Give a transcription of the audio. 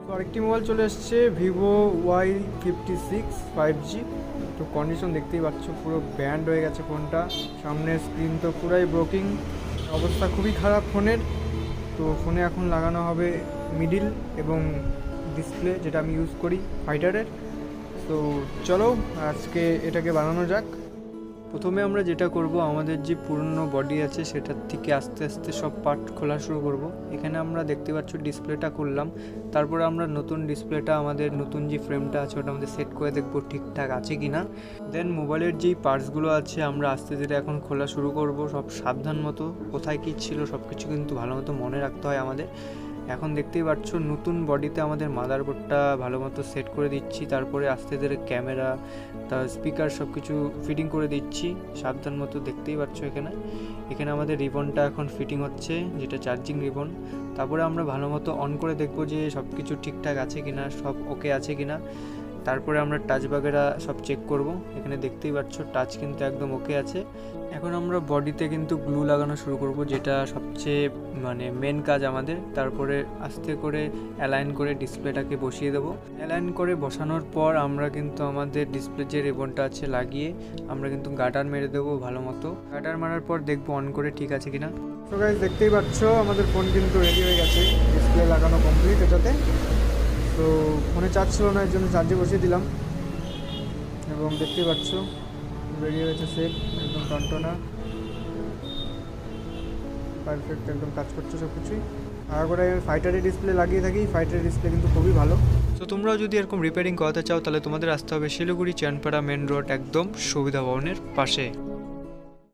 তো আরেকটি মোবাইল চলে এসছে ভিভো Y56 5G। তো কন্ডিশন দেখতেই পাচ্ছ, পুরো ব্যান্ড হয়ে গেছে ফোনটা, সামনের স্ক্রিন তো পুরাই ব্রোকিং অবস্থা, খুবই খারাপ ফোনের। তো ফোনে এখন লাগানো হবে মিডিল এবং ডিসপ্লে, যেটা আমি ইউজ করি ফাইটারের। তো চলো আজকে এটাকে বানানো যাক। প্রথমে আমরা যেটা করব, আমাদের যে পুরনো বডি আছে সেটার থেকে আস্তে আস্তে সব পার্ট খোলা শুরু করব। এখানে আমরা দেখতে পাচ্ছ ডিসপ্লেটা করলাম, তারপরে আমরা নতুন ডিসপ্লেটা, আমাদের নতুন যে ফ্রেমটা আছে ওটা আমাদের সেট করে দেখব ঠিকঠাক আছে কি না। দেন মোবাইলের যেই পার্টসগুলো আছে আমরা আস্তে ধীরে এখন খোলা শুরু করব, সব সাবধান মতো, কোথায় কী ছিল সব কিছু কিন্তু ভালো মতো মনে রাখতে হয় আমাদের। এখন দেখতেই পাচ্ছ নতুন বডিতে আমাদের মাদারবোর্ডটা ভালো মতো সেট করে দিচ্ছি, তারপরে আস্তে ধীরে ক্যামেরা, তার স্পিকার সব কিছু ফিটিং করে দিচ্ছি সাবধান মতো। দেখতেই পাচ্ছ এখানে আমাদের রিবনটা এখন ফিটিং হচ্ছে, যেটা চার্জিং রিবন। তারপরে আমরা ভালো মতো অন করে দেখব যে সব কিছু ঠিকঠাক আছে কিনা, সব ওকে আছে কিনা। তারপরে আমরা টাচ বাগেরা সব চেক করব। এখানে দেখতেই পাচ্ছ টাচ কিন্তু একদম ওকে আছে। এখন আমরা বডিতে কিন্তু গ্লু লাগানো শুরু করব, যেটা সবচেয়ে মেন কাজ আমাদের। তারপরে আস্তে করে অ্যালাইন করে ডিসপ্লেটাকে বসিয়ে দেবো। অ্যালাইন করে বসানোর পর আমরা কিন্তু আমাদের ডিসপ্লে যে রিবনটা আছে লাগিয়ে আমরা কিন্তু গার্ডার মেরে দেবো ভালো মতো। গার্ডার মারার পর দেখবো অন করে ঠিক আছে কিনা। তো গাইস দেখতেই পাচ্ছ আমাদের ফোন কিন্তু রেডি হয়ে গেছে, ডিসপ্লে লাগানো কমপ্লিট এটাতে। তো ফোনে চার্জ ছিল না, এর জন্য চার্জে বসিয়ে দিলাম এবং দেখতেই পাচ্ছ বেরিয়ে হয়েছে সেট, একদম টনটনা পারফেক্ট, একদম কাজ করছে সব কিছুই। আর করে ফাইটারের ডিসপ্লে লাগিয়ে থাকি, ফাইটারের ডিসপ্লে কিন্তু খুবই ভালো। তো তোমরাও যদি এরকম রিপেয়ারিং করাতে চাও তাহলে তোমাদের আসতে হবে শিলিগুড়ি চানপাড়া মেন রোড, একদম সুবিধা ভবনের পাশে।